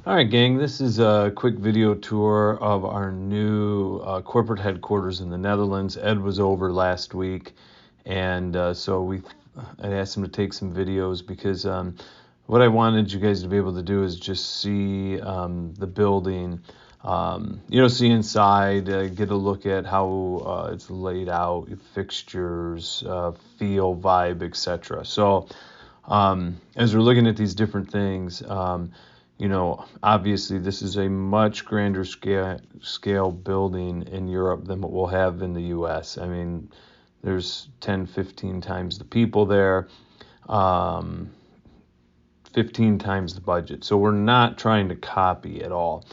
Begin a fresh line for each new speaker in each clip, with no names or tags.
All right, gang, this is a quick video tour of our new corporate headquarters in the Netherlands. Ed was over last week, and so I asked him to take some videos because what I wanted you guys to be able to do is just see the building, see inside, get a look at how it's laid out, fixtures, feel, vibe, etc. So as we're looking at these different things, obviously this is a much grander scale building in Europe than what we'll have in the US. I mean, there's 10, 15 times the people there, 15 times the budget. So we're not trying to copy at all.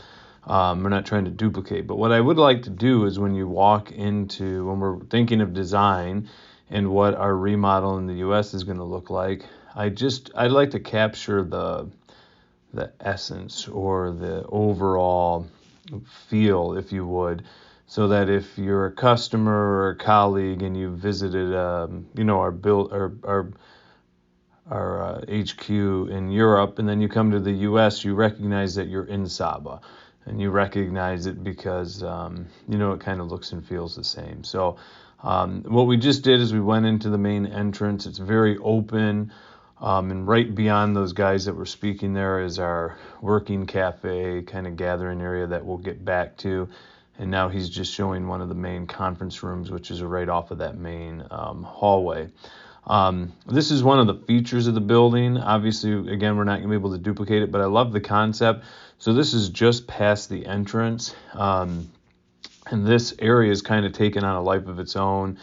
We're not trying to duplicate. But what I would like to do is when we're thinking of design and what our remodel in the US is going to look like, I'd like to capture the essence or the overall feel, if you would, so that if you're a customer or a colleague and you visited, our HQ in Europe, and then you come to the US, you recognize that you're in SABA, and you recognize it because it kind of looks and feels the same. So what we just did is we went into the main entrance. It's very open. And right beyond those guys that were speaking there is our working cafe kind of gathering area that we'll get back to. And now he's just showing one of the main conference rooms, which is right off of that main hallway. This is one of the features of the building. Obviously, again, we're not going to be able to duplicate it, but I love the concept. So this is just past the entrance. And this area is kind of taken on a life of its own.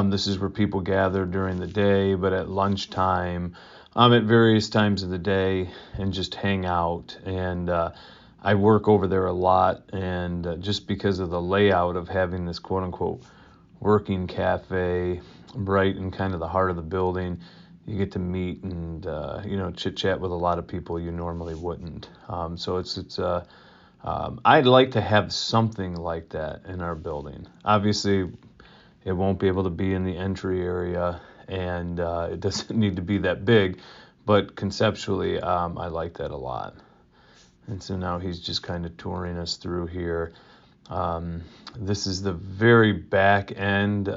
This is where people gather during the day, but at lunchtime, at various times of the day, and just hang out. And I work over there a lot, and just because of the layout of having this quote-unquote working cafe right in kind of the heart of the building, you get to meet and chit-chat with a lot of people you normally wouldn't. So I'd like to have something like that in our building. Obviously, it won't be able to be in the entry area, and it doesn't need to be that big, but conceptually, I like that a lot. And so now he's just kind of touring us through here. This is the very back end.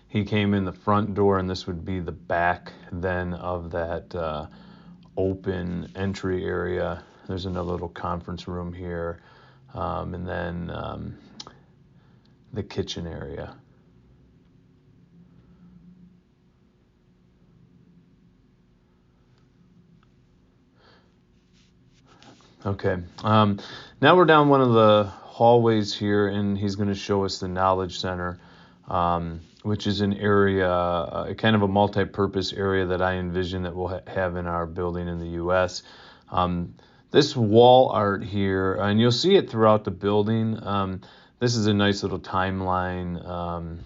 He came in the front door, and this would be the back then of that open entry area. There's another little conference room here, and then the kitchen area. Okay, now we're down one of the hallways here, and he's going to show us the Knowledge Center, which is an area, kind of a multi-purpose area that I envision that we'll have in our building in the U.S. This wall art here, and you'll see it throughout the building. This is a nice little timeline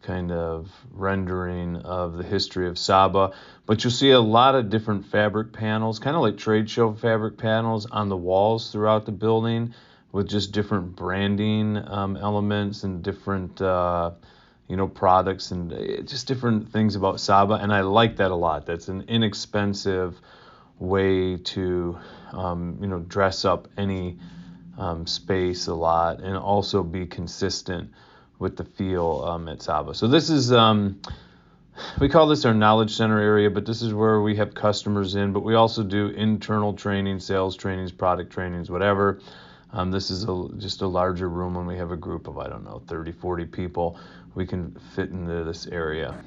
kind of rendering of the history of SABA, but you'll see a lot of different fabric panels, kind of like trade show fabric panels on the walls throughout the building, with just different branding elements and different products and just different things about SABA, and I like that a lot. That's an inexpensive way to dress up any space a lot, and also be consistent with the feel at SABA. So this is, we call this our Knowledge Center area, but this is where we have customers in, but we also do internal training, sales trainings, product trainings, whatever. This is just a larger room when we have a group of, 30, 40 people. We can fit into this area.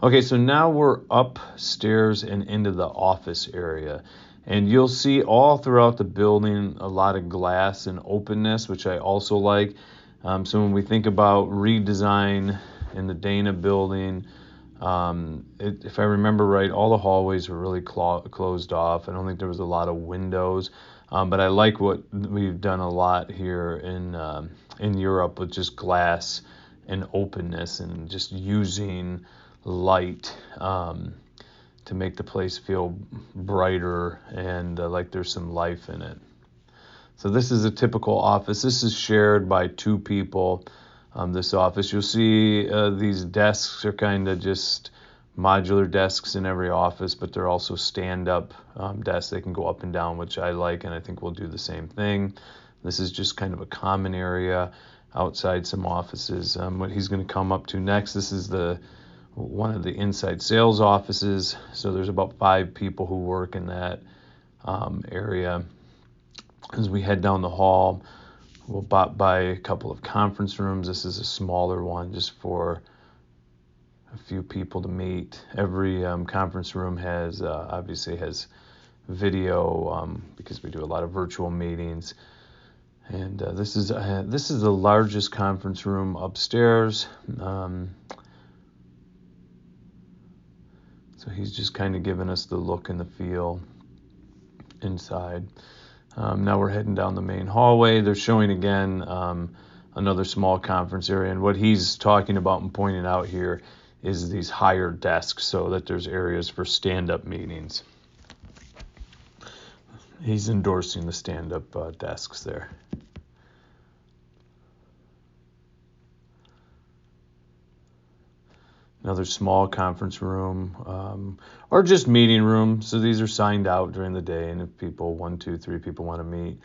Okay, so now we're upstairs and into the office area. And you'll see all throughout the building a lot of glass and openness, which I also like. So when we think about redesign in the Dana building, if I remember right, all the hallways were really closed off. I don't think there was a lot of windows, but I like what we've done a lot here in Europe with just glass and openness and just using light to make the place feel brighter and like there's some life in it. So this is a typical office. This is shared by two people. This office, you'll see these desks are kind of just modular desks in every office, but they're also stand-up desks. They can go up and down, which I like, and I think we'll do the same thing. This is just kind of a common area outside some offices. What he's going to come up to next, this is one of the inside sales offices. So there's about 5 people who work in that area. As we head down the hall, we'll by a couple of conference rooms. This is a smaller one just for a few people to meet. Every conference room has obviously has video because we do a lot of virtual meetings. And this is the largest conference room upstairs. So he's just kind of giving us the look and the feel inside. Now we're heading down the main hallway. They're showing again another small conference area. And what he's talking about and pointing out here is these higher desks so that there's areas for stand-up meetings. He's endorsing the stand-up desks there. Another small conference room, or just meeting room. So these are signed out during the day, and if people, 1, 2, 3 people want to meet,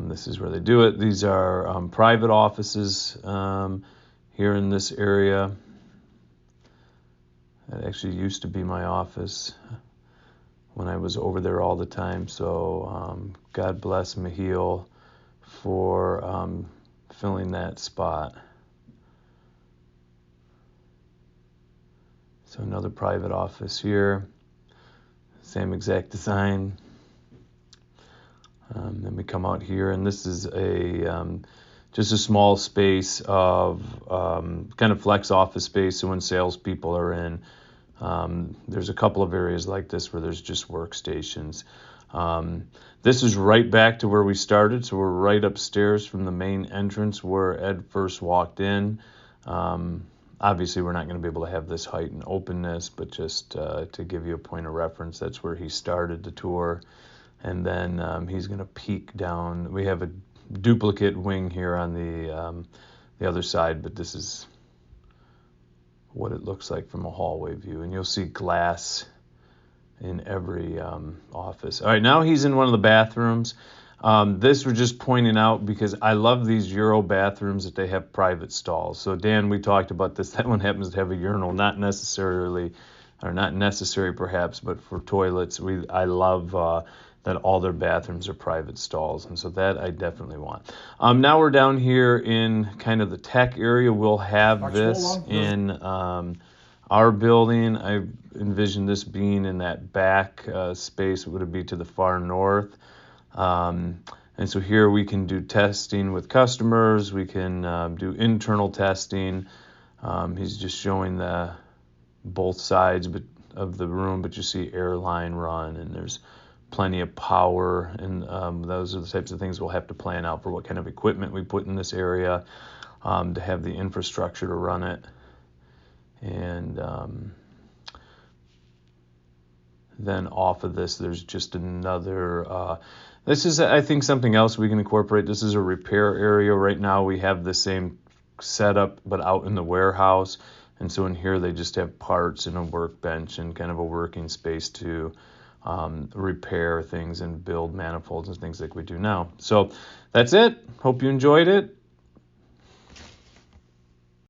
this is where they do it. These are private offices here in this area. That actually used to be my office when I was over there all the time. So God bless Mahil for filling that spot. So another private office here, same exact design. Then we come out here, and this is just a small space of kind of flex office space. So when salespeople are in, there's a couple of areas like this where there's just workstations. This is right back to where we started. So we're right upstairs from the main entrance where Ed first walked in. Obviously, we're not going to be able to have this height and openness, but just to give you a point of reference, that's where he started the tour. And then he's going to peek down. We have a duplicate wing here on the other side, but this is what it looks like from a hallway view. And you'll see glass in every office. All right, now he's in one of the bathrooms. This we're just pointing out because I love these Euro bathrooms that they have private stalls. So Dan, we talked about this. That one happens to have a urinal, not necessary perhaps, but for toilets, I love that all their bathrooms are private stalls, and so that I definitely want. Now we're down here in kind of the tech area. We'll have this in our building. I envision this being in that back space. Would it be to the far north? And so here we can do testing with customers. We can do internal testing. He's just showing both sides of the room, but you see air line run, and there's plenty of power, and those are the types of things we'll have to plan out for what kind of equipment we put in this area to have the infrastructure to run it. And then off of this, there's just another, this is, I think, something else we can incorporate. This is a repair area. Right now we have the same setup, but out in the warehouse. And so in here, they just have parts and a workbench and kind of a working space to repair things and build manifolds and things like we do now. So that's it. Hope you enjoyed it.